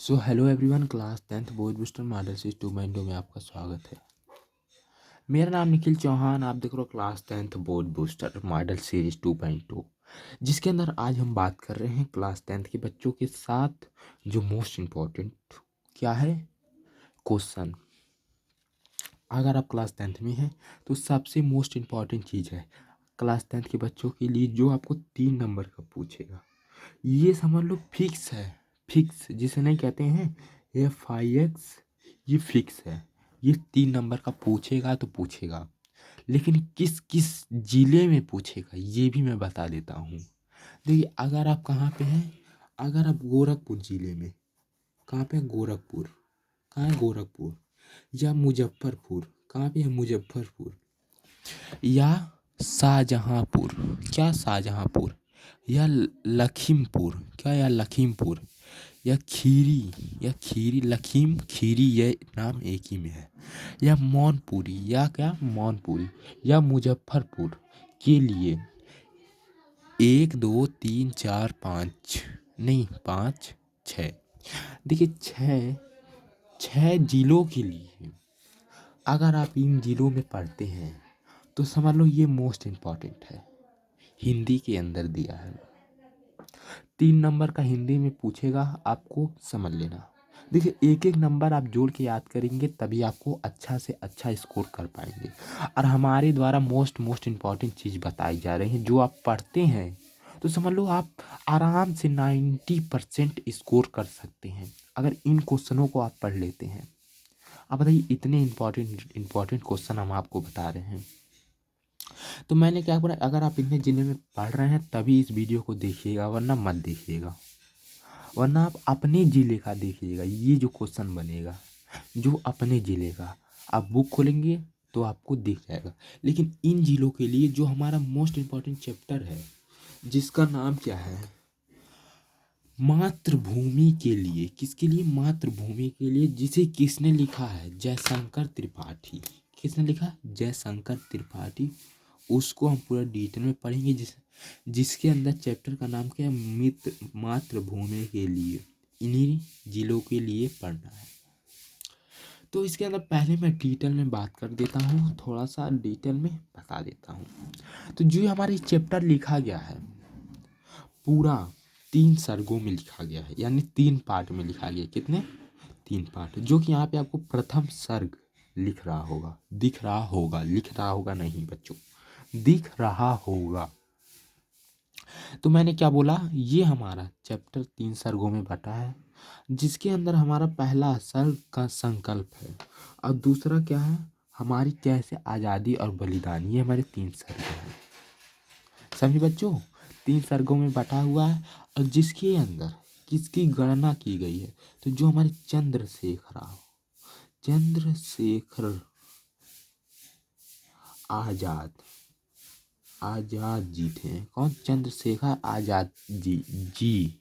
So hello everyone, class 10th board booster model series 2.2 में आपका स्वागत है। मेरा नाम निखिल चौहान, आप देख रहे हो class 10th board booster model series 2.2, जिसके अंदर आज हम बात कर रहे हैं क्लास 10th के बच्चों के साथ जो मोस्ट इम्पोर्टेंट क्या है क्वेश्चन। अगर आप क्लास 10th में हैं तो सबसे मोस्ट इम्पॉर्टेंट चीज़ है क्लास 10th के बच्चों के लिए जो आपको 3 नंबर का पूछेगा। ये समझ लो फिक्स है, फिक्स जिसे नहीं कहते हैं FIX, ये फिक्स है। ये 3 नंबर का पूछेगा तो पूछेगा, लेकिन किस किस जिले में पूछेगा ये भी मैं बता देता हूँ। देखिए, अगर आप कहाँ पे हैं, अगर आप गोरखपुर जिले में, कहाँ पे है? गोरखपुर, कहाँ है गोरखपुर, या मुजफ्फरपुर, कहाँ पे है मुजफ्फरपुर, या शाहजहाँपुर, क्या शाहजहाँपुर, या लखीमपुर, क्या या लखीमपुर, या खीरी, या खीरी लखीम खीरी, ये नाम एक ही में है, या मौनपुरी, या क्या मौनपुरी, या मुजफ्फरपुर के लिए 1 2 3 4 5 नहीं 5 6। देखिए, छः छः जिलों के लिए अगर आप इन जिलों में पढ़ते हैं तो समझ लो ये मोस्ट इम्पॉर्टेंट है। हिंदी के अंदर दिया है, 3 नंबर का हिंदी में पूछेगा, आपको समझ लेना। देखिए, एक एक नंबर आप जोड़ के याद करेंगे तभी आपको अच्छा से अच्छा स्कोर कर पाएंगे। और हमारे द्वारा मोस्ट इम्पॉर्टेंट चीज़ बताई जा रही है, जो आप पढ़ते हैं तो समझ लो आप आराम से 90% स्कोर कर सकते हैं अगर इन क्वेश्चनों को आप पढ़ लेते हैं। अब बताइए, इतने इम्पॉर्टेंट क्वेश्चन हम आपको बता रहे हैं, तो मैंने क्या बोला, अगर आप इतने जिले में पढ़ रहे हैं तभी इस वीडियो को देखिएगा, वरना मत देखिएगा। वरना आप अपने ज़िले का देखिएगा, ये जो क्वेश्चन बनेगा जो अपने ज़िले का, आप बुक खोलेंगे तो आपको दिख जाएगा। लेकिन इन ज़िलों के लिए जो हमारा मोस्ट इम्पॉर्टेंट चैप्टर है, जिसका नाम क्या है, मातृभूमि के लिए, किसके लिए, मातृभूमि के लिए, जिसे किसने लिखा है, जयशंकर त्रिपाठी। किसने लिखा? जयशंकर त्रिपाठी। उसको हम पूरा डिटेल में पढ़ेंगे, जिसके अंदर चैप्टर का नाम क्या है, मित्र मातृभूमि के लिए, इन्हीं जिलों के लिए पढ़ना है। तो इसके अंदर पहले मैं डिटेल में बात कर देता हूँ, थोड़ा सा डिटेल में बता देता हूँ। तो जो हमारे चैप्टर लिखा गया है पूरा 3 सर्गों में लिखा गया है, यानी 3 पार्ट में लिखा गया। कितने? 3 पार्ट, जो कि यहाँ पे आपको प्रथम सर्ग लिख रहा होगा, दिख रहा होगा, लिख रहा होगा नहीं बच्चों, दिख रहा होगा। तो मैंने क्या बोला, ये हमारा चैप्टर 3 सर्गों में बटा है, जिसके अंदर हमारा पहला सर्ग का संकल्प है, और दूसरा क्या है, हमारी कैसे आज़ादी और बलिदान। ये हमारे 3 सर्ग हैं, सभी बच्चों 3 सर्गों में बटा हुआ है। और जिसके अंदर किसकी गणना की गई है, तो जो हमारे चंद्रशेखर आजाद, आजाद जी थे। कौन? चंद्रशेखर आजाद जी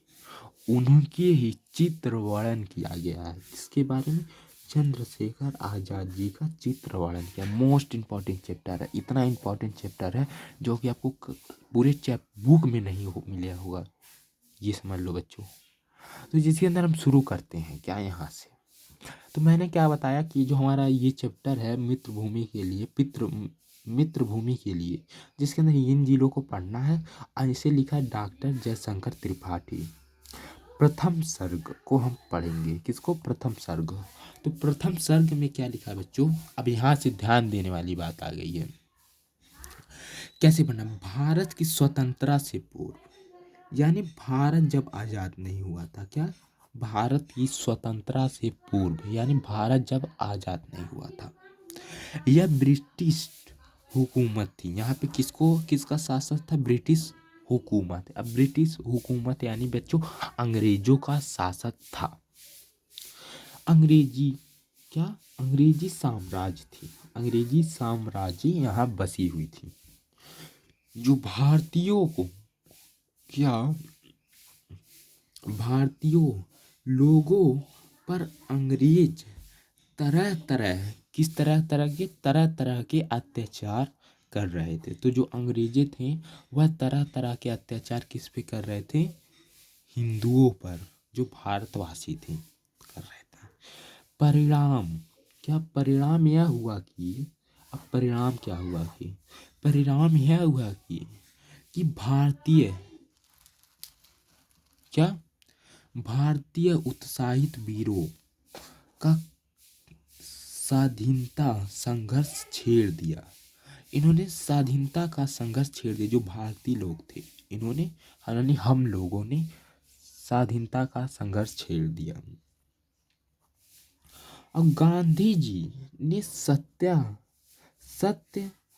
उनके ही चित्र वर्णन किया गया है। किसके बारे में? चंद्रशेखर आजाद जी का चित्र वर्णन किया। मोस्ट इम्पॉर्टेंट चैप्टर है, इतना इम्पॉर्टेंट चैप्टर है जो कि आपको पूरे बुक में नहीं मिला होगा, ये समझ लो बच्चों। तो जिसके अंदर हम शुरू करते हैं क्या यहाँ से। तो मैंने क्या बताया कि जो हमारा ये चैप्टर है मित्रभूमि के लिए, मित्रभूमि के लिए, जिसके अंदर इन जिलों को पढ़ना है, और इसे लिखा है डॉक्टर जयशंकर त्रिपाठी। प्रथम सर्ग को हम पढ़ेंगे, किसको? प्रथम सर्ग। तो प्रथम सर्ग में क्या लिखा है बच्चों, अब यहाँ से ध्यान देने वाली बात आ गई है। कैसे पढ़ना? भारत की स्वतंत्रता से पूर्व, यानी भारत जब आज़ाद नहीं हुआ था, क्या? भारत की स्वतंत्रता से पूर्व, यानी भारत जब आज़ाद नहीं हुआ था, यह ब्रिटिश हुकूमत थी। यहाँ पे किसका शासन था? ब्रिटिश हुकूमत। अब ब्रिटिश हुकूमत यानी बच्चों अंग्रेजों का शासक था। अंग्रेजी क्या? अंग्रेजी साम्राज्य थी, अंग्रेजी साम्राज्य यहाँ बसी हुई थी, जो भारतीयों को क्या, भारतीयों लोगों पर अंग्रेज तरह तरह, किस तरह तरह के अत्याचार कर रहे थे। तो जो अंग्रेजे थे वह तरह तरह के अत्याचार किस पे कर रहे थे? हिंदुओं पर, जो भारतवासी थे। परिणाम क्या परिणाम यह हुआ कि अब परिणाम क्या हुआ कि परिणाम यह हुआ कि क्या भारतीय उत्साहित वीरों का स्वाधीनता संघर्ष छेड़ दिया। इन्होंने स्वाधीनता का संघर्ष छेड़ दिया। जो भारतीय लोग थे इन्होंने यानी हम लोगों ने स्वाधीनता का संघर्ष छेड़ दिया। और गांधी जी ने सत्य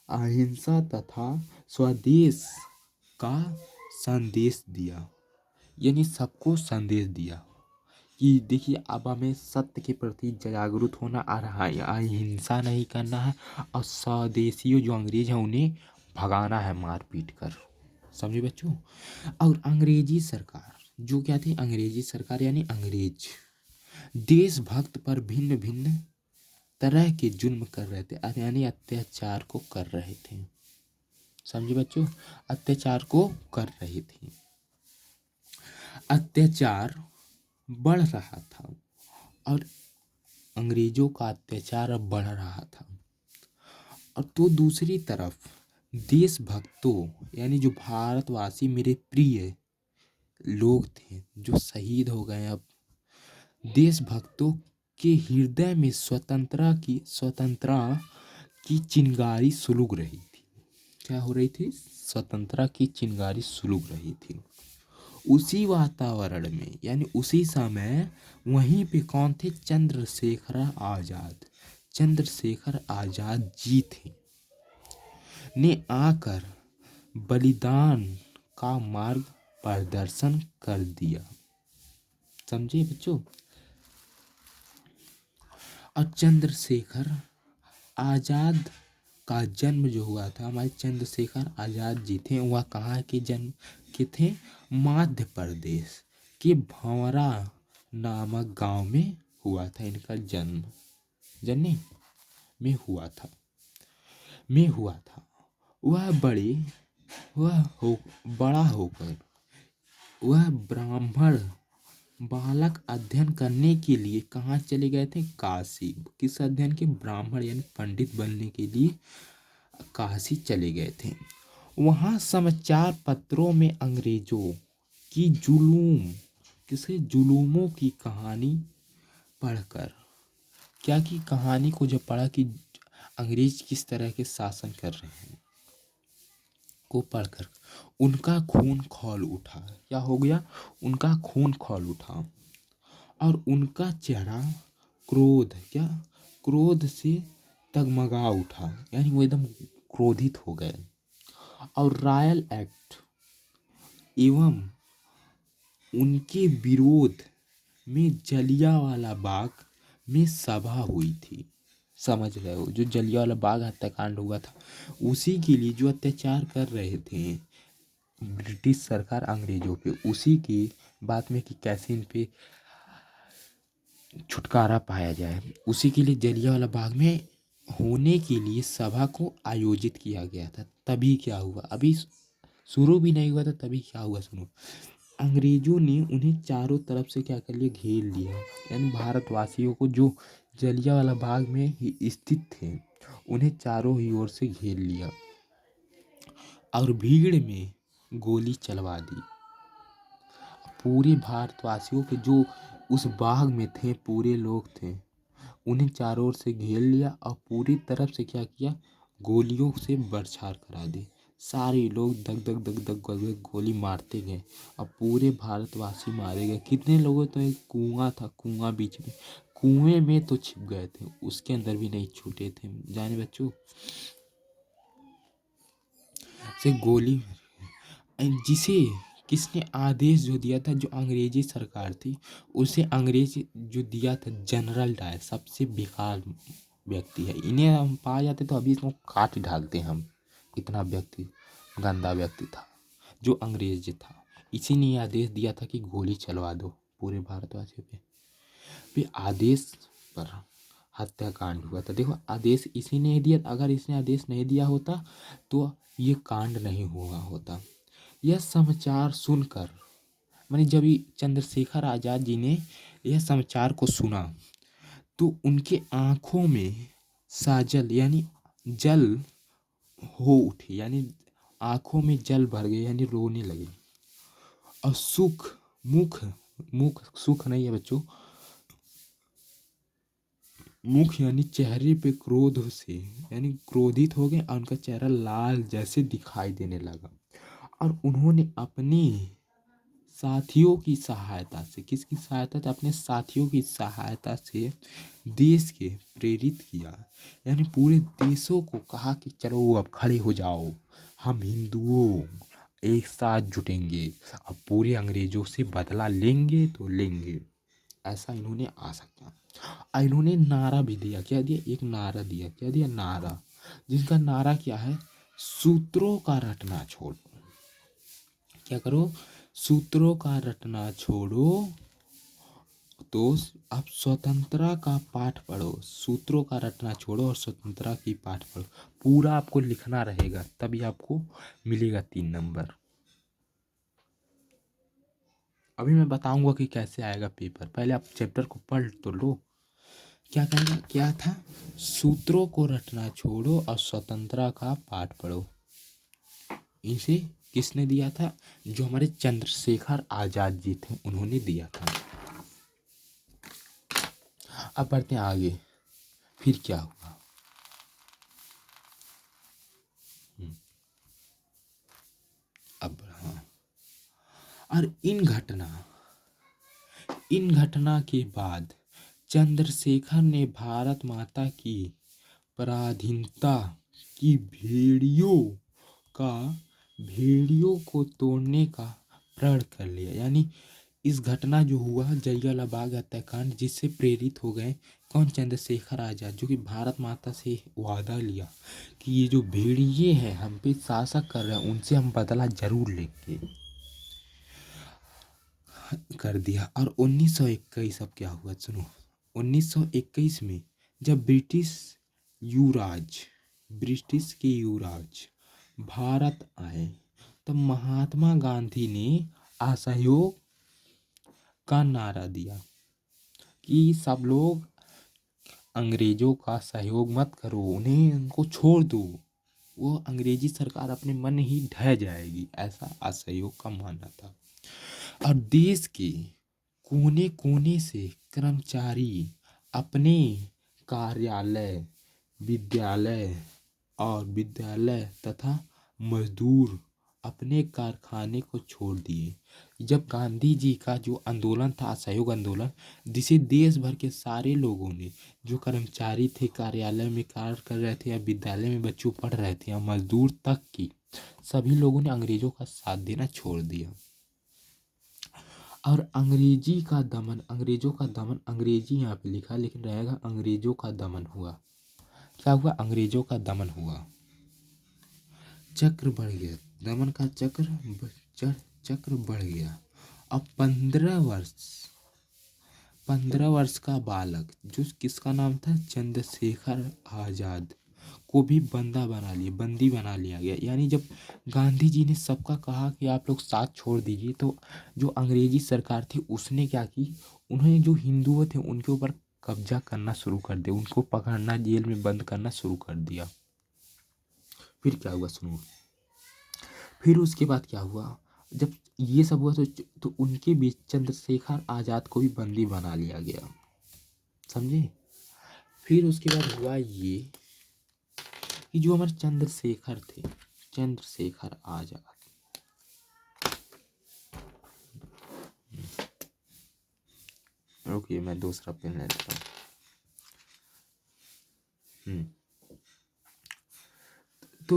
अहिंसा तथा स्वदेश का संदेश दिया। यानी सबको संदेश दिया कि देखिए अब हमें सत्य के प्रति जागरूक होना आ रहा है, अहिंसा नहीं करना है और स्वदेशियों जो अंग्रेज हैं उन्हें भगाना है मार पीट कर। समझे बच्चों। और अंग्रेजी सरकार जो क्या थी, अंग्रेजी सरकार यानी अंग्रेज देशभक्त पर भिन्न भिन्न तरह के जुल्म कर रहे थे, यानी अत्याचार को कर रहे थे। समझे बच्चों, अत्याचार को कर रहे थे। अत्याचार बढ़ रहा था और अंग्रेजों का अत्याचार अब बढ़ रहा था। और तो दूसरी तरफ देशभक्तों यानी जो भारतवासी मेरे प्रिय लोग थे जो शहीद हो गए, अब देशभक्तों के हृदय में स्वतंत्रता की चिंगारी सुलग रही थी। क्या हो रही थी? स्वतंत्रता की चिंगारी सुलग रही थी। उसी वातावरण में यानी उसी समय वहीं पे कौन थे? चंद्रशेखर आजाद जी थे ने आकर बलिदान का मार्ग प्रदर्शन कर दिया। समझे बच्चों। और चंद्रशेखर आजाद का जन्म जो हुआ था, हमारे चंद्रशेखर आजाद जी थे, वह कहाँ के जन्म के थे? मध्य प्रदेश के भंवरा नामक गांव में हुआ था इनका जन्म। जन्म में हुआ था वह बड़ा होकर वह ब्राह्मण बालक अध्ययन करने के लिए कहाँ चले गए थे? काशी। किस अध्ययन के? ब्राह्मण यानी पंडित बनने के लिए काशी चले गए थे। वहाँ समाचार पत्रों में अंग्रेजों की जुलूमों की कहानी पढ़कर क्या की कहानी को जब पढ़ा कि अंग्रेज किस तरह के शासन कर रहे हैं को पढ़कर उनका खून खौल उठा। क्या हो गया? उनका खून खौल उठा और उनका चेहरा क्रोध से तगमगा उठा, यानी वो एकदम क्रोधित हो गए। और रॉयल एक्ट एवं उनके विरोध में जलियांवाला बाग में सभा हुई थी। समझ रहे हो, जो जलियांवाला बाग हत्याकांड हुआ था उसी के लिए जो अत्याचार कर रहे थे ब्रिटिश सरकार अंग्रेजों पे, उसी की बात में कि कैसे इन पे छुटकारा पाया जाए, उसी के लिए जलियांवाला बाग में होने के लिए सभा को आयोजित किया गया था। तभी क्या हुआ, अभी शुरू भी नहीं हुआ था, तभी क्या हुआ सुनो। अंग्रेजों ने उन्हें चारों तरफ से क्या कर लिया? घेर लिया। यानी भारतवासियों को जो जलियांवाला बाग में ही स्थित थे उन्हें चारों ही ओर से घेर लिया और भीड़ में गोली चलवा दी। पूरे भारतवासियों के जो उस बाग में थे पूरे लोग थे, उन्हें चारों ओर से घेर लिया और पूरी तरफ से क्या किया? गोलियों से बरछार करा दी। सारे लोग दग दग दग दग करके गोली मारते गए और पूरे भारतवासी मारे गए। कितने लोगों? तो एक कुआं था, कुआं बीच में, कुएं में तो छिप गए थे, उसके अंदर भी नहीं छूटे थे। जाने बच्चों से गोली जिसे किसने आदेश जो दिया था, जो अंग्रेजी सरकार थी उसे अंग्रेज जो दिया था जनरल डायर, सबसे बेकार व्यक्ति है। इन्हें हम पा जाते तो अभी इसको काट डालते हम। इतना व्यक्ति गंदा व्यक्ति था जो अंग्रेज था। इसी ने ये आदेश दिया था कि गोली चलवा दो पूरे भारतवासियों पे आदेश पर हत्याकांड हुआ था। देखो आदेश इसी ने दिया, अगर इसने आदेश नहीं दिया होता तो ये कांड नहीं हुआ होता। यह समाचार सुनकर माने जब चंद्रशेखर आजाद जी ने यह समाचार को सुना तो उनके आंखों में साजल यानी जल हो उठे, यानी आंखों में जल भर गए, यानी रोने लगे। और सुख मुख मुख सुख नहीं है बच्चों, मुख यानी चेहरे पे क्रोध से, यानी क्रोधित हो गए और उनका चेहरा लाल जैसे दिखाई देने लगा। और उन्होंने अपने साथियों की सहायता से, किसकी सहायता से, अपने साथियों की सहायता से देश के प्रेरित किया, यानी पूरे देशों को कहा कि चलो अब खड़े हो जाओ, हम हिंदुओं एक साथ जुटेंगे, अब पूरे अंग्रेजों से बदला लेंगे तो लेंगे। ऐसा इन्होंने आशा किया। और इन्होंने नारा भी दिया, क्या दिया, एक नारा दिया, क्या दिया, नारा, जिसका नारा क्या है, सूत्रों का रटना छोड़ो। क्या करो, सूत्रों का रटना छोड़ो, तो अब स्वतंत्रता का पाठ पढ़ो। सूत्रों का रटना छोड़ो और स्वतंत्रता की पाठ पढ़ो। पूरा आपको लिखना रहेगा, तभी आपको मिलेगा 3 नंबर। अभी मैं बताऊंगा कि कैसे आएगा पेपर, पहले आप चैप्टर को पढ़ तो लो। क्या कहेगा, क्या था, सूत्रों को रटना छोड़ो और स्वतंत्रता का पाठ पढ़ो। इसे किसने दिया था, जो हमारे चंद्रशेखर आजाद जी थे, उन्होंने दिया था। अब बढ़ते हैं आगे, फिर क्या हुआ। अब हाँ, और इन घटना के बाद चंद्रशेखर ने भारत माता की पराधीनता की का भेड़ियों को तोड़ने का प्रण कर लिया। यानी इस घटना जो हुआ जलियांवाला बाग हत्याकांड, जिससे प्रेरित हो गए कौन, चंद्रशेखर आजाद, जो कि भारत माता से वादा लिया कि ये जो भेड़िए हैं हम पे शासक कर रहे हैं, उनसे हम बदला जरूर लेंगे, कर दिया। और 1921, अब क्या हुआ सुनो, 1921 में जब ब्रिटिश के युवराज भारत आए, तब महात्मा गांधी ने असहयोग का नारा दिया कि सब लोग अंग्रेजों का सहयोग मत करो, उनको छोड़ दो, वो अंग्रेजी सरकार अपने मन ही ढह जाएगी, ऐसा असहयोग का मानना था। और देश के कोने कोने से कर्मचारी अपने कार्यालय, विद्यालय तथा मजदूर अपने कारखाने को छोड़ दिए। जब गांधी जी का जो आंदोलन था, असहयोग आंदोलन, जिसे देश भर के सारे लोगों ने, जो कर्मचारी थे, कार्यालय में कार्य कर रहे थे, या विद्यालय में बच्चों पढ़ रहे थे, या मजदूर तक की, सभी लोगों ने अंग्रेजों का साथ देना छोड़ दिया। और अंग्रेजों का दमन, अंग्रेजी यहाँ पे लिखा लेकिन रहेगा अंग्रेजों का दमन हुआ। क्या हुआ, अंग्रेजों का दमन हुआ, चक्र बढ़ गया, दमन का चक्र बढ़ गया। अब 15 वर्ष का बालक, जो किसका नाम था, चंद्रशेखर आजाद, को भी बंदी बना लिया गया। यानी जब गांधी जी ने सबका कहा कि आप लोग साथ छोड़ दीजिए, तो जो अंग्रेजी सरकार थी उसने क्या की, उन्होंने जो हिंदुओं थे उनके ऊपर कब्जा करना शुरू कर दिया, उनको पकड़ना, जेल में बंद करना शुरू कर दिया। फिर क्या हुआ सुनो, फिर उसके बाद क्या हुआ, जब ये सब हुआ तो उनके बीच चंद्रशेखर आजाद को भी बंदी बना लिया गया, समझे। फिर उसके बाद हुआ ये कि जो हमारे चंद्रशेखर थे, चंद्रशेखर आजाद, रुकिए मैं दूसरा पेन ले लेता हूँ। तो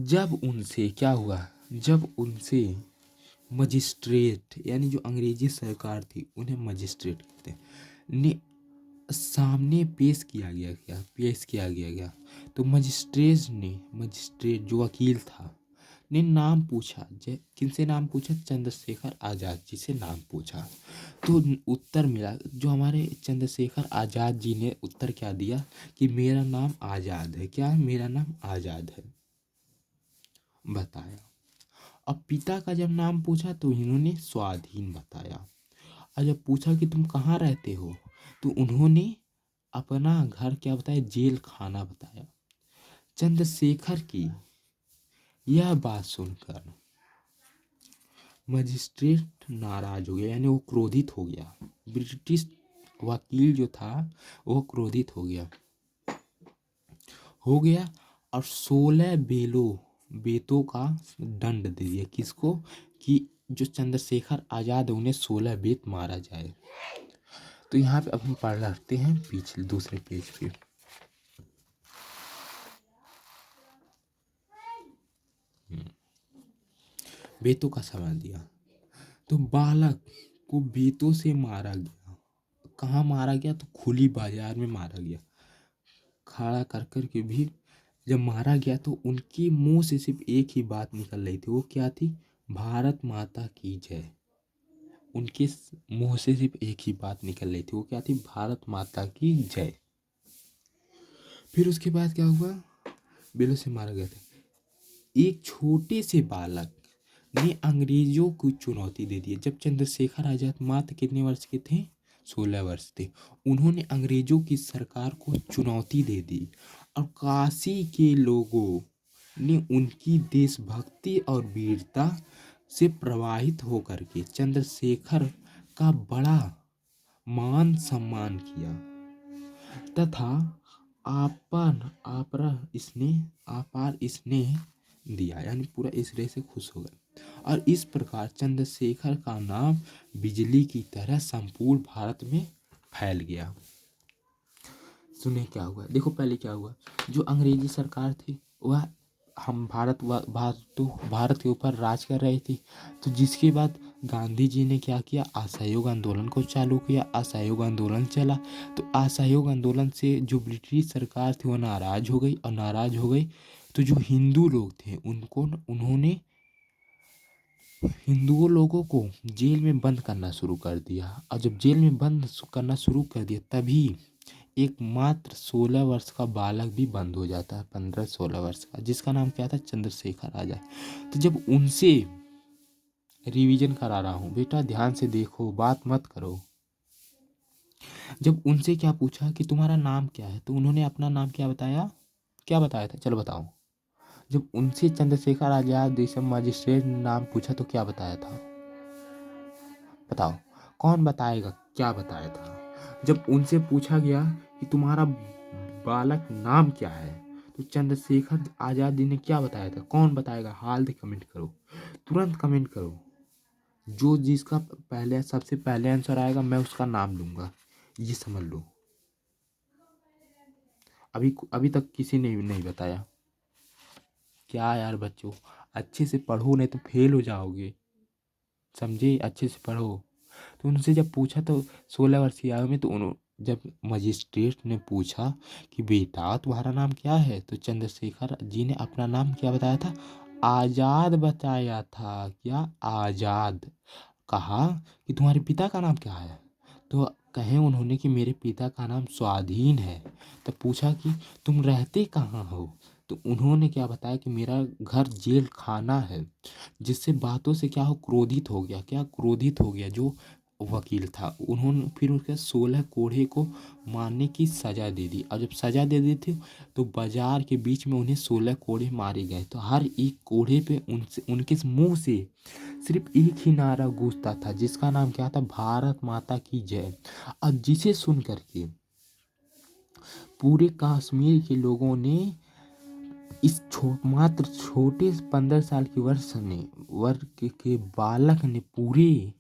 जब उनसे क्या हुआ, जब उनसे मजिस्ट्रेट, यानी जो अंग्रेजी सरकार थी उन्हें मजिस्ट्रेट कहते हैं, ने सामने पेश किया गया। तो मजिस्ट्रेट जो वकील था, ने नाम पूछा, किनसे नाम पूछा, चंद्रशेखर आजाद जी से नाम पूछा। तो उत्तर मिला, जो हमारे चंद्रशेखर आजाद जी ने उत्तर क्या दिया कि मेरा नाम आजाद है। क्या, मेरा नाम आजाद है, बताया। अब पिता का जब नाम पूछा तो इन्होंने स्वाधीन बताया। और जब पूछा कि तुम कहाँ रहते हो, तो उन्होंने अपना घर क्या बताया, जेल खाना बताया। चंद्रशेखर की यह बात सुनकर मजिस्ट्रेट नाराज हो गया, यानी वो क्रोधित हो गया। ब्रिटिश वकील जो था वो क्रोधित हो गया और 16 बेतों का दंड दे दिया। किसको? कि जो चंद्रशेखर आजाद है उन्हें 16 बेत मारा जाए। तो यहाँ पे अब हम पढ़ते हैं पिछले दूसरे पेज पे। बेतों का सवाल दिया। तो बालक को बेतों से मारा गया। कहाँ मारा गया? तो खुली बाजार में मारा गया। खड़ा कर कर के भी जब मारा गया तो उनके मुंह से सिर्फ एक ही बात निकल रही थी। वो क्या थी? भारत माता की जय। उनके मुंह से सिर्फ एक ही बात निकल रही थी। वो क्या थी? भारत माता की जय। फिर उसके बाद क्या हुआ? बेलों से मारा गया था। एक छोटे से बालक ने अंग्रेजों को चुनौती दे दी। जब चंद्रशेखर आजाद मात्र कितने वर्ष के थे? 16 वर्ष थे। उन्होंने अंग्रेजों की सरकार को चुनौती दे दी और काशी के लोगों ने उनकी देशभक्ति और वीरता से प्रभावित होकर के चंद्रशेखर का बड़ा मान सम्मान किया तथा आपार स्नेह दिया, यानी पूरा इस तरह से खुश हो गए। और इस प्रकार चंद्रशेखर का नाम बिजली की तरह संपूर्ण भारत में फैल गया। सुने क्या हुआ? देखो पहले क्या हुआ। जो अंग्रेजी सरकार थी वह हम भारत के ऊपर राज कर रही थी। तो जिसके बाद गांधी जी ने क्या किया? असहयोग आंदोलन को चालू किया। असहयोग आंदोलन चला तो असहयोग आंदोलन से जो ब्रिटिश सरकार थी वो नाराज हो गई। और नाराज हो गई तो जो हिंदू लोग थे उन्होंने हिंदुओं लोगों को जेल में बंद करना शुरू कर दिया। और जब जेल में बंद करना शुरू कर दिया तभी एक मात्र 16 वर्ष का बालक भी बंद हो जाता है। 15-16 वर्ष का, जिसका नाम क्या था? चंद्रशेखर आजाद। तो जब उनसे रिवीजन करा रहा हूँ बेटा, ध्यान से देखो, बात मत करो। जब उनसे क्या पूछा कि तुम्हारा नाम क्या है, तो उन्होंने अपना नाम क्या बताया? क्या बताया था? चलो बताओ। जब उनसे चंद्रशेखर आजाद जैसे मजिस्ट्रेट ने नाम पूछा तो क्या बताया था? बताओ, कौन बताएगा क्या बताया था? जब उनसे पूछा गया कि तुम्हारा बालक नाम क्या है, तो चंद्रशेखर आजाद जी ने क्या बताया था? कौन बताएगा? हाल दे कमेंट करो, तुरंत कमेंट करो। जो जिसका पहले सबसे पहले आंसर आएगा मैं उसका नाम लूंगा, ये समझ लो। अभी तक किसी ने भी नहीं बताया। क्या यार बच्चों, अच्छे से पढ़ो नहीं तो फेल हो जाओगे, समझे? अच्छे से पढ़ो। तो उनसे जब पूछा तो 16 वर्ष की आयु में, तो जब मजिस्ट्रेट ने पूछा कि बेटा तुम्हारा नाम क्या है, तो चंद्रशेखर जी ने अपना नाम क्या बताया था? आजाद बताया था। क्या? आजाद। कहा कि तुम्हारे पिता का नाम क्या है, तो कहे उन्होंने कि मेरे पिता का नाम स्वाधीन है। तब पूछा कि तुम रहते कहाँ हो, तो उन्होंने क्या बताया कि मेरा घर जेल खाना है। जिससे बातों से क्या हो, क्रोधित हो गया। क्या क्रोधित हो गया? जो वकील था। उन्होंने फिर उसके 16 कोढ़े को मारने की सजा दे दी। और जब सजा दे दी थी तो बाजार के बीच में उन्हें 16 कोढ़े मारे गए। तो हर एक कोढ़े पे उनके मुंह से सिर्फ एक ही नारा गूंजता था, जिसका नाम क्या था? भारत माता की जय। और जिसे सुन करके पूरे कश्मीर के लोगों ने इस मात्र छोटे 15 साल के वर्ग के बालक ने पूरे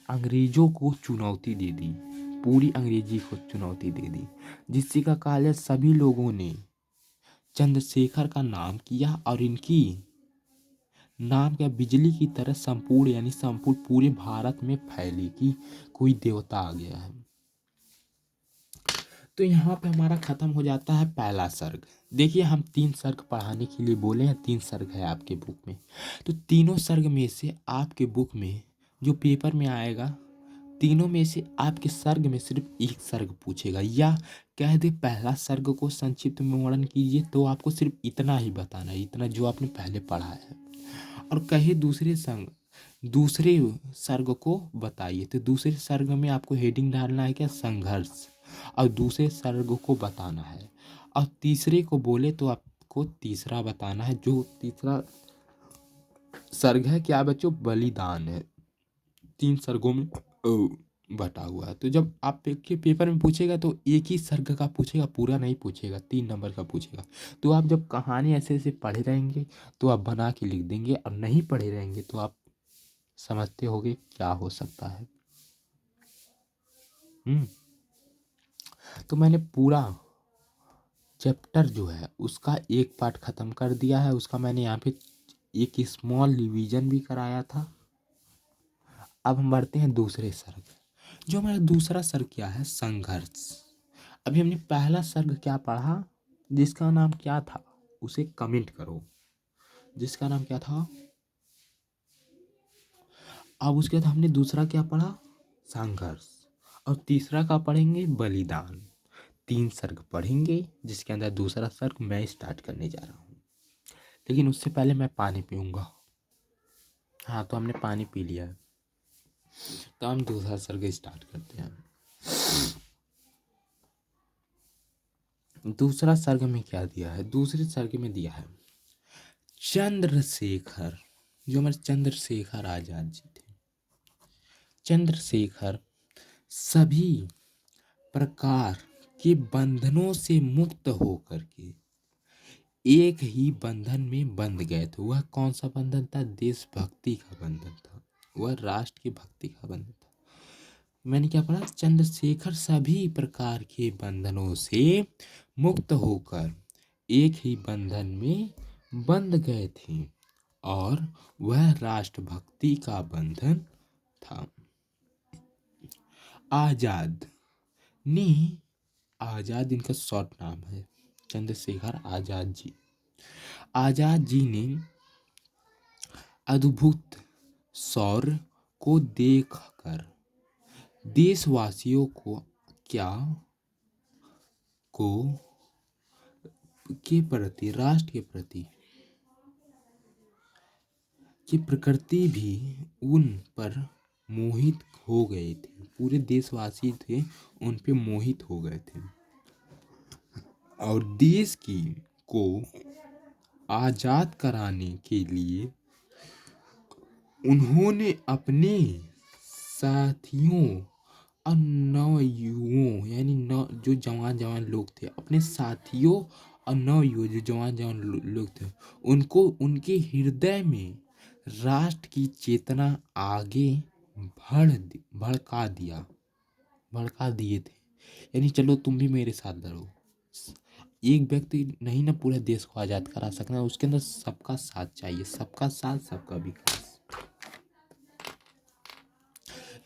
अंग्रेजों को चुनौती दे दी। पूरी अंग्रेजी को चुनौती दे दी, जिससे का कारण सभी लोगों ने चंद्रशेखर का नाम किया और इनकी नाम क्या? बिजली की तरह संपूर्ण, यानी संपूर्ण पूरे भारत में फैली कि कोई देवता आ गया है। तो यहाँ पे हमारा खत्म हो जाता है पहला सर्ग। देखिए हम 3 सर्ग पढ़ाने के लिए बोले हैं, 3 सर्ग है आपके बुक में। तो तीनों सर्ग में से आपके बुक में जो पेपर में आएगा, तीनों में से आपके सर्ग में सिर्फ एक सर्ग पूछेगा, या कह दे पहला सर्ग को संक्षिप्त में वर्णन कीजिए, तो आपको सिर्फ इतना ही बताना है, इतना जो आपने पहले पढ़ा है। और कहे दूसरे सर्ग को बताइए, तो दूसरे सर्ग में आपको हेडिंग डालना है क्या? संघर्ष। और दूसरे सर्ग को बताना है, और तीसरे को बोले तो आपको तीसरा बताना है। जो तीसरा सर्ग है क्या बच्चों, बलिदान है। 3 सर्गों में बटा हुआ है। तो जब आप के पेपर में पूछेगा तो एक ही सर्ग का पूछेगा, पूरा नहीं पूछेगा, 3 नंबर का पूछेगा। तो आप जब कहानी ऐसे ऐसे पढ़े रहेंगे तो आप बना के लिख देंगे, और नहीं पढ़े रहेंगे तो आप समझते होगे क्या हो सकता है। तो मैंने पूरा चैप्टर जो है उसका एक पार्ट ख़त्म कर दिया है। उसका मैंने यहाँ पे एक स्मॉल रिवीजन भी कराया था। अब हम बढ़ते हैं दूसरे सर्ग। जो हमारा दूसरा सर्ग क्या है, संघर्ष। अभी हमने पहला सर्ग क्या पढ़ा, जिसका नाम क्या था, उसे कमेंट करो। जिसका नाम क्या था। अब उसके बाद हमने दूसरा क्या पढ़ा, संघर्ष। और तीसरा का पढ़ेंगे, बलिदान। 3 सर्ग पढ़ेंगे, जिसके अंदर दूसरा सर्ग मैं स्टार्ट करने जा रहा हूँ। लेकिन उससे पहले मैं पानी पीऊँगा। हाँ, तो हमने पानी पी लिया है, तो हम दूसरा सर्ग स्टार्ट करते हैं। दूसरा सर्ग में क्या दिया है, दूसरे सर्ग में दिया है चंद्रशेखर। जो हमारे चंद्रशेखर आजाद जी थे। चंद्रशेखर सभी प्रकार के बंधनों से मुक्त होकर के एक ही बंधन में बंध गए थे। वह कौन सा बंधन था, देशभक्ति का बंधन था, वह राष्ट्र की भक्ति का बंधन था। मैंने क्या पढ़ा, चंद्रशेखर सभी प्रकार के बंधनों से मुक्त होकर एक ही बंधन में बंध गए थे, और वह राष्ट्रभक्ति का बंधन था। आजाद ने, आजाद इनका शॉर्ट नाम है, चंद्रशेखर आजाद जी। आजाद जी ने अद्भुत शौर्य को देखकर देशवासियों को क्या को के प्रति, राष्ट्र के प्रति की प्रकृति भी उन पर मोहित हो गए थे। पूरे देशवासी थे उन पे मोहित हो गए थे, और देश की को आजाद कराने के लिए उन्होंने अपने साथियों और नवयुवकों, यानी जो जवान जवान लोग थे, अपने साथियों और नवयुवक जो जवान जवान लोग थे, उनको उनके हृदय में राष्ट्र की चेतना आगे भड़का दिए थे। यानी चलो तुम भी मेरे साथ लड़ो। एक व्यक्ति नहीं ना पूरे देश को आज़ाद करा सकना, उसके अंदर सबका साथ चाहिए, सबका साथ सबका विकास।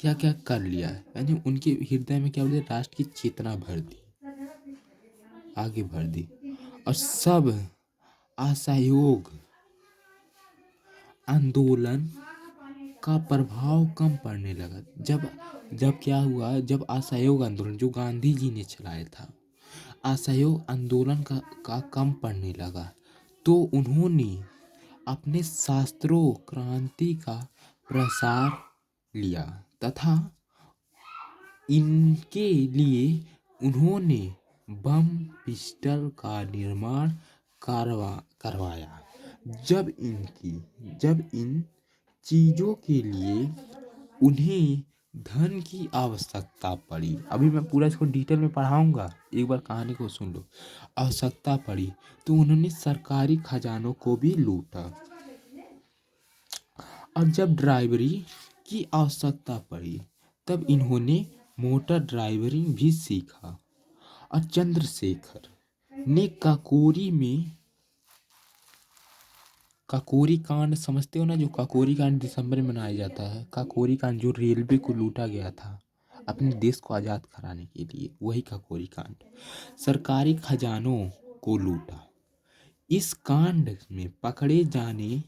क्या क्या कर लिया है, यानी उनके हृदय में क्या बोले, राष्ट्र की चेतना भर दी, आगे भर दी, और सब असहयोग आंदोलन का प्रभाव कम पड़ने लगा। जब जब क्या हुआ, जब असहयोग आंदोलन जो गांधी जी ने चलाया था, असहयोग आंदोलन का कम पड़ने लगा, तो उन्होंने अपने शास्त्रों क्रांति का प्रसार लिया, तथा इनके लिए उन्होंने बम पिस्टल का निर्माण करवाया। जब इन चीज़ों के लिए उन्हें धन की आवश्यकता पड़ी, अभी मैं पूरा इसको डिटेल में पढ़ाऊंगा, एक बार कहानी को सुन लो। आवश्यकता पड़ी तो उन्होंने सरकारी खजानों को भी लूटा, और जब ड्राइवरी की आवश्यकता पड़ी तब इन्होंने मोटर ड्राइवरिंग भी सीखा। और चंद्रशेखर ने काकोरी कांड समझते हो ना, जो काकोरी कांड दिसंबर में मनाया जाता है, काकोरी कांड जो रेलवे को लूटा गया था अपने देश को आज़ाद कराने के लिए, वही काकोरी कांड, सरकारी खजानों को लूटा। इस कांड में पकड़े जाने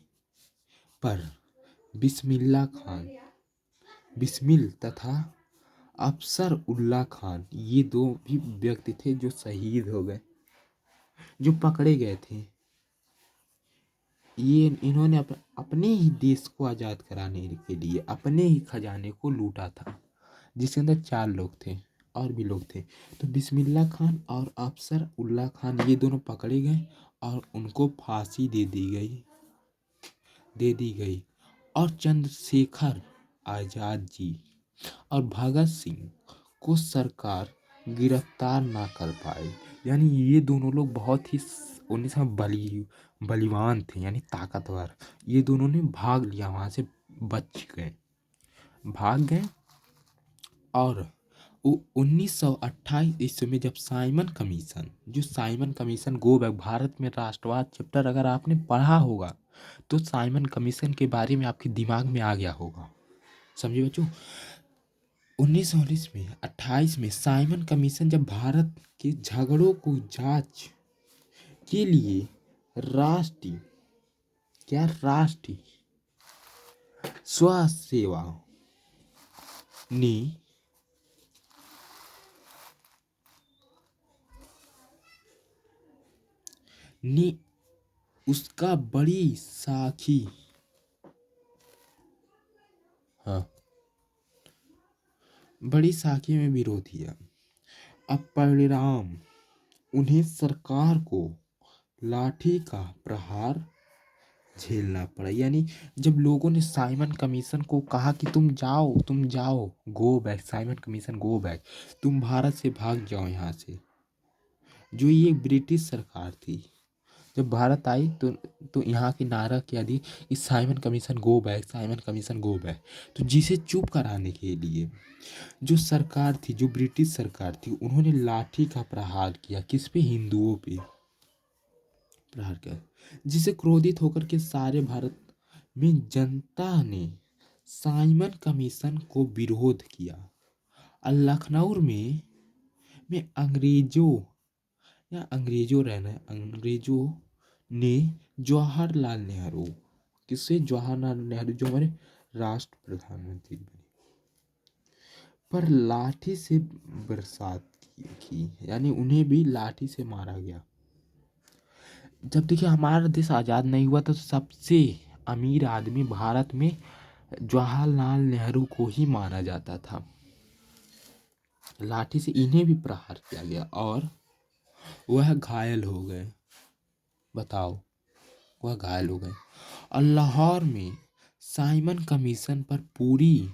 पर बिस्मिल तथा अफसर उल्ला खान, ये 2 भी व्यक्ति थे जो शहीद हो गए, जो पकड़े गए थे। ये इन्होंने अपने ही देश को आज़ाद कराने के लिए अपने ही खजाने को लूटा था, जिसके अंदर 4 लोग थे, और भी लोग थे। तो बिस्मिल्लाह खान और अफसर उल्लाह खान ये दोनों पकड़े गए और उनको फांसी दे दी गई। और चंद्रशेखर आजाद जी और भगत सिंह को सरकार गिरफ्तार ना कर पाए। यानी ये दोनों लोग बहुत ही उन्नीस में बलिवान थे, यानी ताकतवर। ये दोनों ने भाग लिया, वहां से भाग गए। और 1928 ईस्वी में जब Simon commission go back Bharat में राष्ट्रवाद चैप्टर अगर आपने पढ़ा होगा तो साइमन कमीशन के बारे में आपके दिमाग में आ गया होगा। समझे बच्चों? 1919 में 28 में साइमन कमीशन जब भारत के झगड़ों को जांच के लिए राष्ट्रीय स्वसेवा ने उसका बड़ी साखी में विरोध किया। अब परिणाम उन्हें सरकार को लाठी का प्रहार झेलना पड़ा। यानी जब लोगों ने साइमन कमीशन को कहा कि तुम जाओ, go back, Simon commission go back, तुम भारत से भाग जाओ यहाँ से। जो ये ब्रिटिश सरकार थी जब भारत आई तो यहाँ की नारा क्या दी, इस Simon commission go back, Simon commission go back. तो जिसे चुप कराने के लिए जो सरकार थी, जो ब्रिटिश सरकार थी, उन्होंने लाठी का प्रहार किया। किस पे? हिंदुओं पे प्रहार किया, जिसे क्रोधित होकर के सारे भारत में जनता ने साइमन कमीशन को विरोध किया। और लखनऊ में अंग्रेजों ने जवाहरलाल नेहरू, जवाहरलाल नेहरू जो हमारे राष्ट्र प्रधानमंत्री बने, पर लाठी से बरसात की। यानी उन्हें भी लाठी से मारा गया। जब देखिए हमारा देश आज़ाद नहीं हुआ तो सबसे अमीर आदमी भारत में जवाहरलाल नेहरू को ही माना जाता था। लाठी से इन्हें भी प्रहार किया गया और वह घायल हो गए। बताओ, वह घायल हो गए। और लाहौर में साइमन कमीशन पर पूरी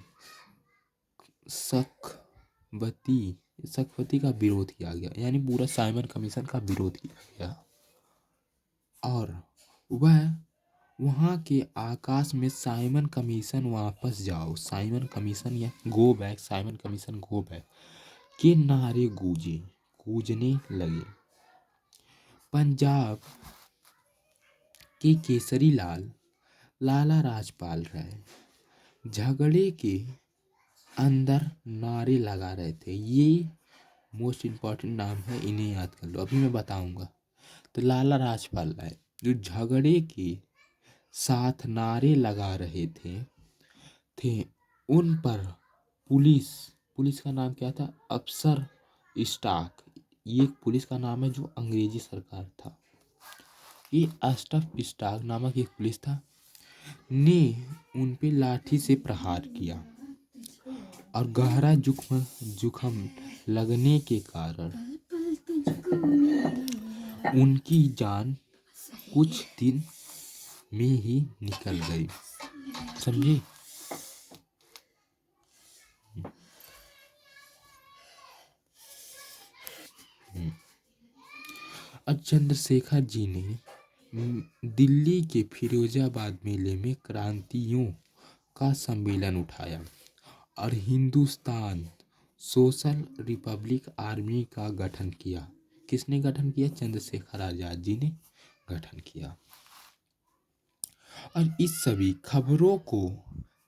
सकवती का विरोध किया गया। यानी पूरा साइमन कमीशन का विरोध किया गया और वहाँ के आकाश में साइमन कमीशन वापस जाओ, साइमन कमीशन या go back, Simon commission go back के नारे गूंजने लगे। पंजाब के केसरी लाला राजपाल राय झगड़े के अंदर नारे लगा रहे थे। ये मोस्ट इम्पॉर्टेंट नाम है, इन्हें याद कर लो, अभी मैं बताऊंगा। तो लाला राजपाल राय जो झगड़े के साथ नारे लगा रहे थे उन पर पुलिस का नाम क्या था? अफसर स्टाक। ये पुलिस का नाम है जो अंग्रेजी सरकार था। ये अफसर स्टाक नामक एक पुलिस था ने उन पे लाठी से प्रहार किया और गहरा जुखम लगने के कारण उनकी जान कुछ दिन में ही निकल गई। समझे? और चंद्रशेखर जी ने दिल्ली के फिरोजाबाद मेले में क्रांतियों का सम्मेलन उठाया और हिंदुस्तान सोशल रिपब्लिक आर्मी का गठन किया। किसने गठन किया? चंद्रशेखर आजाद जी ने गठन किया। और इस सभी खबरों को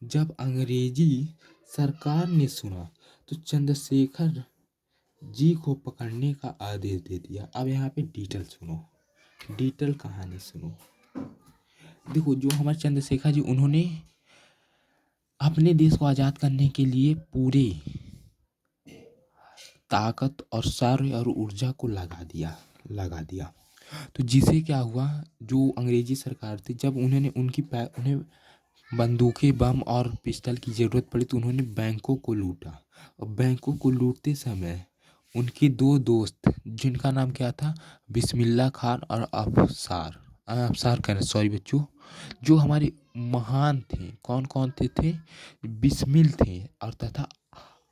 जब अंग्रेजी सरकार ने सुना तो चंद्रशेखर जी को पकड़ने का आदेश दे दिया। अब यहाँ पे डिटेल कहानी सुनो। देखो, जो हमारे चंद्रशेखर जी, उन्होंने अपने देश को आज़ाद करने के लिए पूरे ताकत और शौर्य और ऊर्जा को लगा दिया। तो जिसे क्या हुआ, जो अंग्रेजी सरकार थी, जब उन्हें बंदूकें, बम और पिस्टल की ज़रूरत पड़ी तो उन्होंने बैंकों को लूटा। और बैंकों को लूटते समय उनके दो दोस्त, जिनका नाम क्या था, बिस्मिल्लाह खान और अफसार, अफसार कह रहे, सॉरी बच्चों, जो हमारे महान थे, कौन कौन थे, बिस्मिल थे और तथा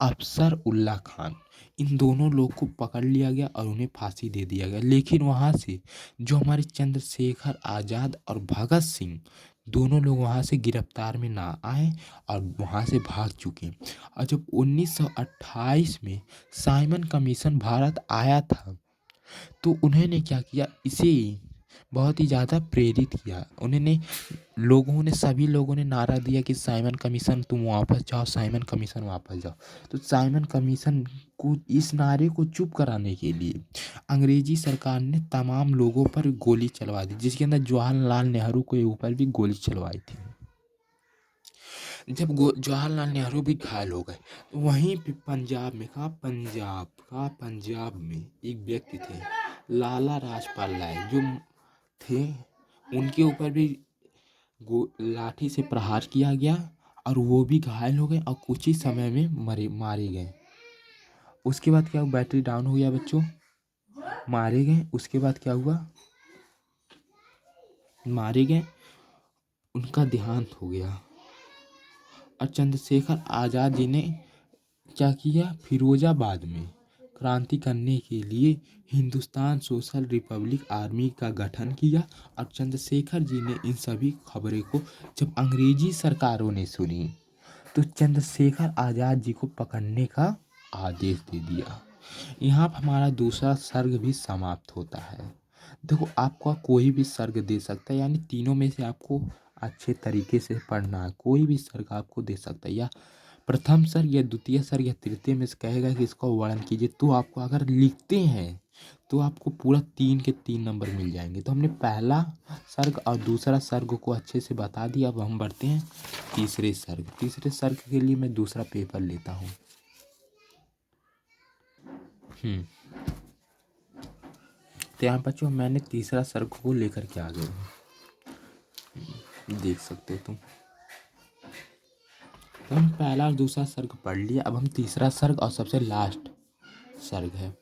अफसर उल्ला खान। इन दोनों लोग को पकड़ लिया गया और उन्हें फांसी दे दिया गया। लेकिन वहाँ से जो हमारे चंद्रशेखर आज़ाद और भगत सिंह, दोनों लोग वहाँ से गिरफ्तार में ना आए और वहाँ से भाग चुके। और जब 1928 में साइमन कमीशन भारत आया था तो उन्होंने क्या किया, इसे बहुत ही ज़्यादा प्रेरित किया। उन्होंने सभी लोगों ने नारा दिया कि साइमन कमीशन तुम वापस जाओ, साइमन कमीशन वापस जाओ। तो साइमन कमीशन को, इस नारे को चुप कराने के लिए अंग्रेजी सरकार ने तमाम लोगों पर गोली चलवा दी, जिसके अंदर जवाहरलाल नेहरू के ऊपर भी गोली चलवाई थी। जब जवाहरलाल नेहरू भी घायल हो गए, वहीं पे पंजाब में, पंजाब में एक व्यक्ति थे, लाला राजपाल राय, जो थे, उनके ऊपर भी लाठी से प्रहार किया गया और वो भी घायल हो गए और कुछ ही समय में मारे गए। उसके बाद क्या हुआ, बैटरी डाउन हो गया बच्चों, मारे गए। उसके बाद क्या हुआ, मारे गए, उनका देहांत हो गया। और चंद्रशेखर आज़ाद जी ने क्या किया, फिरोजाबाद में क्रांति करने के लिए हिंदुस्तान सोशल रिपब्लिक आर्मी का गठन किया। और चंद्रशेखर जी ने इन सभी खबरों को जब अंग्रेजी सरकारों ने सुनी तो चंद्रशेखर आज़ाद जी को पकड़ने का आदेश दे दिया। यहाँ पर हमारा दूसरा सर्ग भी समाप्त होता है। देखो, आपका कोई भी सर्ग दे सकता है, यानी तीनों में से आपको अच्छे तरीके से पढ़ना है। कोई भी सर्ग आपको दे सकता है, या प्रथम सर्ग या द्वितीय सर्ग या तृतीय में से कहेगा कि इसका वर्णन कीजिए, तो आपको अगर लिखते हैं तो आपको पूरा 3 के 3 नंबर मिल जाएंगे। तो हमने पहला सर्ग और दूसरा सर्ग को अच्छे से बता दिया। अब हम बढ़ते हैं तीसरे सर्ग। तीसरे सर्ग के लिए मैं दूसरा पेपर लेता हूँ। तो यहाँ बच्चों मैंने तीसरा सर्ग को लेकर के आ गया हूँ, देख सकते हो तुम। तो हम पहला और दूसरा सर्ग पढ़ लिया। अब हम तीसरा सर्ग और सबसे लास्ट सर्ग है।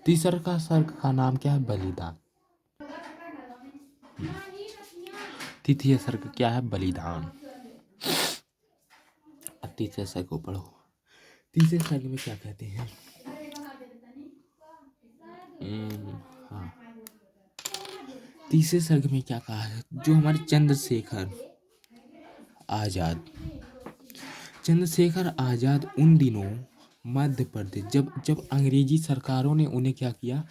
तीसरा का सर्ग का नाम क्या है, बलिदान। तृतीय सर्ग क्या है, बलिदान। अब तीसरे सर्ग को पढ़ो। तीसरे सर्ग में क्या कहते हैं, हाँ, तीसरे सर्ग में क्या कहा है, जो हमारे चंद्रशेखर आज़ाद उन दिनों मध्य प्रदेश, जब अंग्रेजी सरकारों ने उन्हें क्या किया,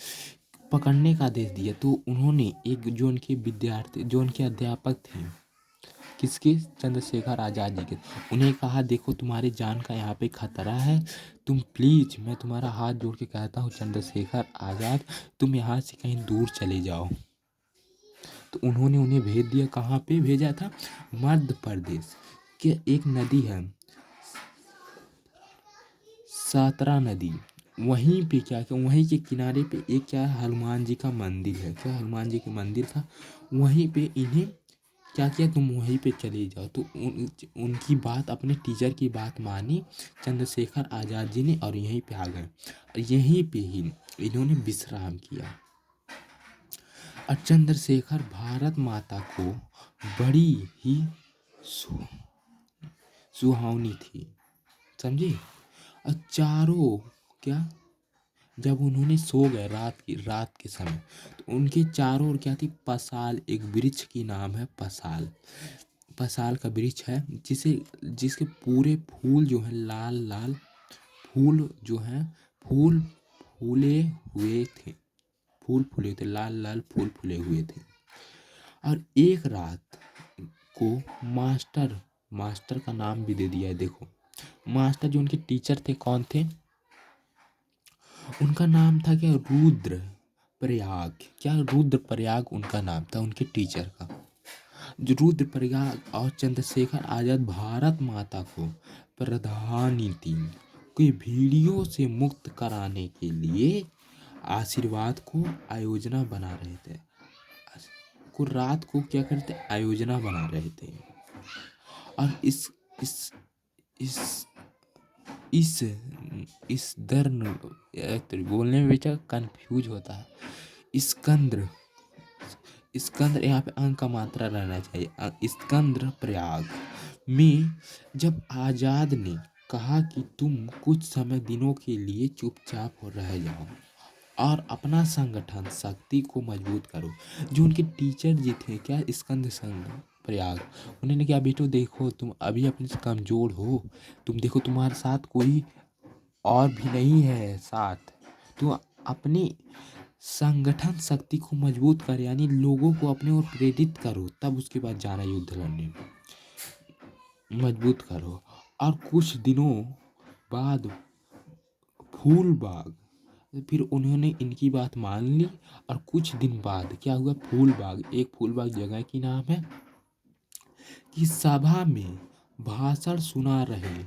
पकड़ने का आदेश दिया, तो उन्होंने एक जो उनके अध्यापक थे, किसके, चंद्रशेखर आज़ाद जी के, उन्हें कहा, देखो तुम्हारी जान का यहाँ पे खतरा है, तुम प्लीज, मैं तुम्हारा हाथ जोड़ के कहता हूँ चंद्रशेखर आज़ाद, तुम यहाँ से कहीं दूर चले जाओ। तो उन्होंने उन्हें भेज दिया। कहाँ पे भेजा था, मध्य प्रदेश के एक नदी है, सातरा नदी, वहीं पे क्या किया, वहीं के किनारे पे एक क्या है, हनुमान जी का मंदिर है। क्या हनुमान जी का मंदिर था, वहीं पे इन्हें क्या किया, तुम वहीं पे चले जाओ। तो उनकी बात, अपने टीचर की बात मानी चंद्रशेखर आज़ाद जी ने और यहीं पे आ गए। और यहीं पे ही इन्होंने विश्राम किया। और चंद्रशेखर भारत माता को बड़ी ही सुहावनी थी, समझे। और चारों क्या, जब उन्होंने सो गए रात के समय, तो उनके चारों ओर क्या थी, पसाल, एक वृक्ष की नाम है पसाल। पसाल का वृक्ष है, जिसके पूरे फूल जो है लाल लाल फूल जो है, फूल फूले हुए थे, लाल लाल फूल फूले हुए थे। और एक रात को मास्टर का नाम भी दे दिया है। देखो, मास्टर जो उनके टीचर थे, कौन थे, उनका नाम था क्या, रुद्र प्रयाग उनका नाम था, उनके टीचर का। जो रुद्र प्रयाग और चंद्रशेखर आज़ाद भारत माता को प्रधानमंत्री की भीड़ियों से मुक्त कराने के लिए आशीर्वाद को आयोजना बना रहे थे। को रात को क्या करते आयोजना बना रहे थे। और इस इस इस इस दर्न तो बोलने में बेचा कंफ्यूज होता है। स्कंद्र स्कंद्र यहाँ पे अंक का मात्रा रहना चाहिए। स्कंद्र प्रयाग में जब आजाद ने कहा कि तुम कुछ समय दिनों के लिए चुपचाप हो रह जाओ और अपना संगठन शक्ति को मजबूत करो। जो उनके टीचर जी थे क्या स्कंद संघ प्रयाग, उन्होंने क्या बेटो देखो तुम अभी अपने से कमजोर हो, तुम देखो तुम्हारे साथ कोई और भी नहीं है साथ, तुम अपनी संगठन शक्ति को मजबूत कर यानी लोगों को अपने ओर प्रेरित करो, तब उसके बाद जाना युद्ध लड़ने, मजबूत करो। और कुछ दिनों बाद फूलबाग, फिर उन्होंने इनकी बात मान ली। और कुछ दिन बाद क्या हुआ, फूलबाग, एक फूलबाग जगह की नाम है, कि सभा में भाषण सुना रहे।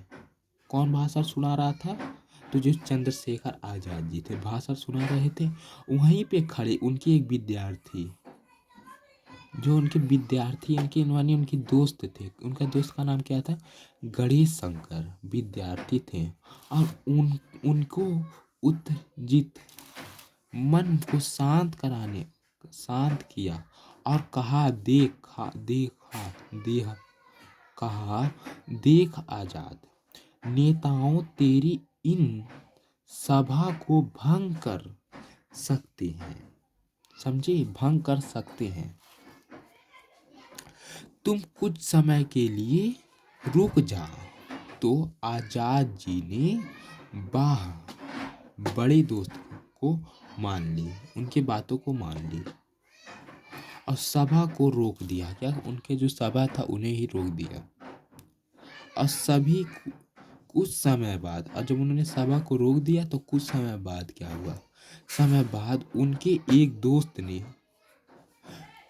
कौन भाषण सुना रहा था, तो जो चंद्रशेखर आजाद जी थे भाषण सुना रहे थे। वहीं पे खड़े उनके एक विद्यार्थी, जो उनके विद्यार्थी इनके मानिए उनके दोस्त थे, उनका दोस्त का नाम क्या था, गणेश शंकर विद्यार्थी थे। और उनको उत्तेजित मन को शांत किया और कहा देख आजाद नेताओं, तेरी इन सभा को भंग कर सकते हैं, समझे, भंग कर सकते हैं। तुम कुछ समय के लिए रुक जाओ। तो आजाद जी ने बड़े दोस्त को मान ली, उनकी बातों को मान ली और सभा को रोक दिया। क्या उनके जो सभा था उन्हें ही रोक दिया। और सभी कुछ समय बाद, और जब उन्होंने सभा को रोक दिया तो कुछ समय बाद क्या हुआ, समय बाद उनके एक दोस्त ने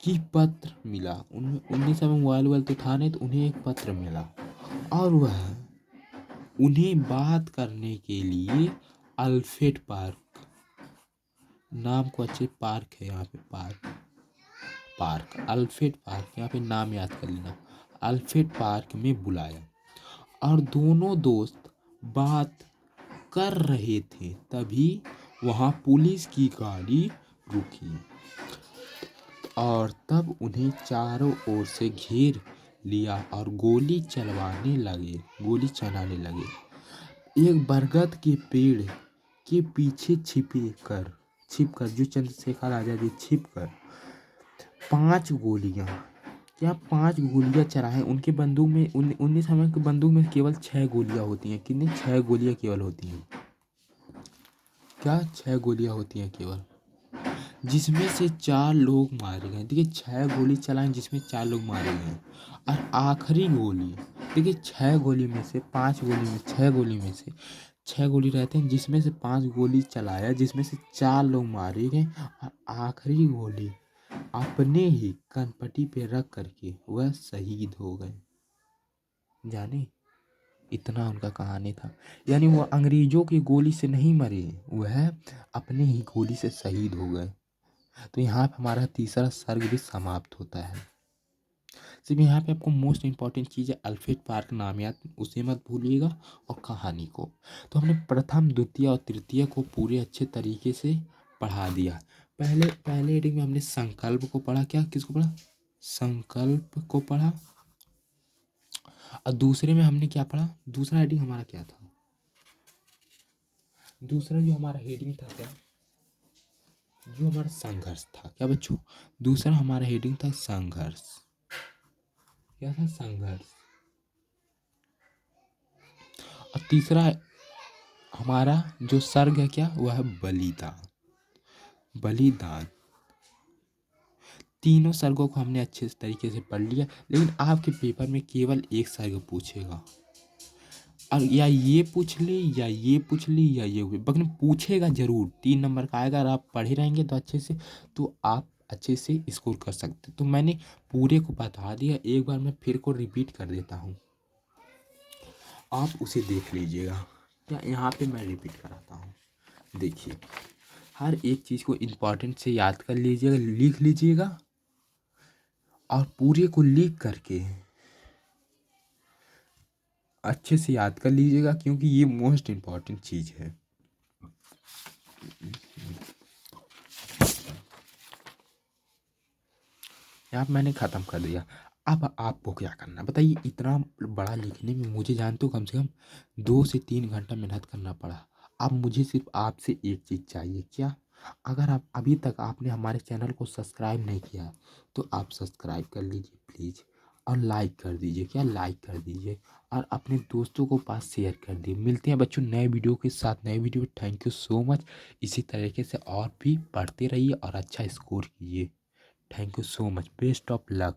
की पत्र मिला। उन्हें समय मोबाइल तो था नहीं, तो उन्हें एक पत्र मिला और वह उन्हें बात करने के लिए अल्फ्रेड पार्क, नाम को अच्छे पार्क है यहाँ पे, पार्क अल्फ्रेड पार्क, यहाँ पे नाम याद कर लेना, अल्फ्रेड पार्क में बुलाया। और दोनों दोस्त बात कर रहे थे, तभी वहाँ पुलिस की गाड़ी रुकी और तब उन्हें चारों ओर से घेर लिया और गोली चलाने लगे। एक बरगद के पेड़ के पीछे छिपकर जो चंद्रशेखर आजाद जी छिपकर 5 गोलियां चलाएं। उनके बंदूक में 19 समय की बंदूक में केवल 6 गोलियां होती हैं। कितनी, 6 गोलियां केवल होती हैं। क्या 6 गोलियां होती हैं केवल, जिसमें से 4 लोग मारे गए। देखिए 6 गोली चलाएं जिसमें 4 लोग मारे गए। और आखिरी गोली, देखिए 6 गोली में से 5 गोली में 6 गोली में से 6 गोली रहते हैं, जिसमें से 5 गोली चलाया, जिसमें से 4 लोग मारे गए। और आखिरी गोली अपने ही कनपट्टी पे रख करके वह शहीद हो गए। जाने इतना उनका कहानी था, यानी वो अंग्रेजों की गोली से नहीं मरे, वह अपने ही गोली से शहीद हो गए। तो यहाँ पे हमारा तीसरा सर्ग भी समाप्त होता है। सिर्फ यहाँ पे आपको मोस्ट इंपॉर्टेंट चीज़ है अल्फ्रेड पार्क नाम याद, उसे मत भूलिएगा, और कहानी को। तो हमने प्रथम द्वितीय और तृतीय को पूरे अच्छे तरीके से पढ़ा दिया। पहले रीडिंग में हमने संकल्प को पढ़ा। क्या, किसको पढ़ा, संकल्प को पढ़ा। और दूसरे में हमने क्या पढ़ा, दूसरा हेडिंग हमारा क्या था, दूसरा जो हमारा हेडिंग था क्या, जो हमारा संघर्ष था। क्या बच्चों, दूसरा हमारा हेडिंग था संघर्ष। क्या था, संघर्ष। और तीसरा हमारा जो सर्ग है क्या, वह है बलिदान। तीनों सर्गों को हमने अच्छे तरीके से पढ़ लिया, लेकिन आपके पेपर में केवल एक सर्ग पूछेगा। और या ये पूछ ले या ये पूछ ले या ये लेकिन पूछेगा जरूर। 3 नंबर का आएगा। अगर आप पढ़े रहेंगे तो अच्छे से, तो आप अच्छे से स्कोर कर सकते। तो मैंने पूरे को बता दिया, एक बार मैं फिर को रिपीट कर देता हूँ, आप उसे देख लीजिएगा। क्या यहाँ पे मैं रिपीट कराता हूँ, देखिए हर एक चीज़ को इम्पोर्टेंट से याद कर लीजिएगा, लिख लीजिएगा। और पूरे को लिख करके अच्छे से याद कर लीजिएगा, क्योंकि ये मोस्ट इम्पॉर्टेंट चीज़ है। यहाँ पे मैंने ख़त्म कर दिया। अब आपको क्या करना है बताइए। इतना बड़ा लिखने में मुझे जानते हो कम से कम 2 से 3 घंटा मेहनत करना पड़ा। अब मुझे सिर्फ आपसे एक चीज़ चाहिए, क्या? अगर आप अभी तक आपने हमारे चैनल को सब्सक्राइब नहीं किया है, तो आप सब्सक्राइब कर लीजिए प्लीज़, और लाइक कर दीजिए, क्या लाइक कर दीजिए, और अपने दोस्तों को पास शेयर कर दिए। मिलते हैं बच्चों नए वीडियो के साथ, नए video. Thank you so much. इसी तरीके से और भी पढ़ते रहिए और अच्छा स्कोर कीजिए। Thank you so much. Best of luck.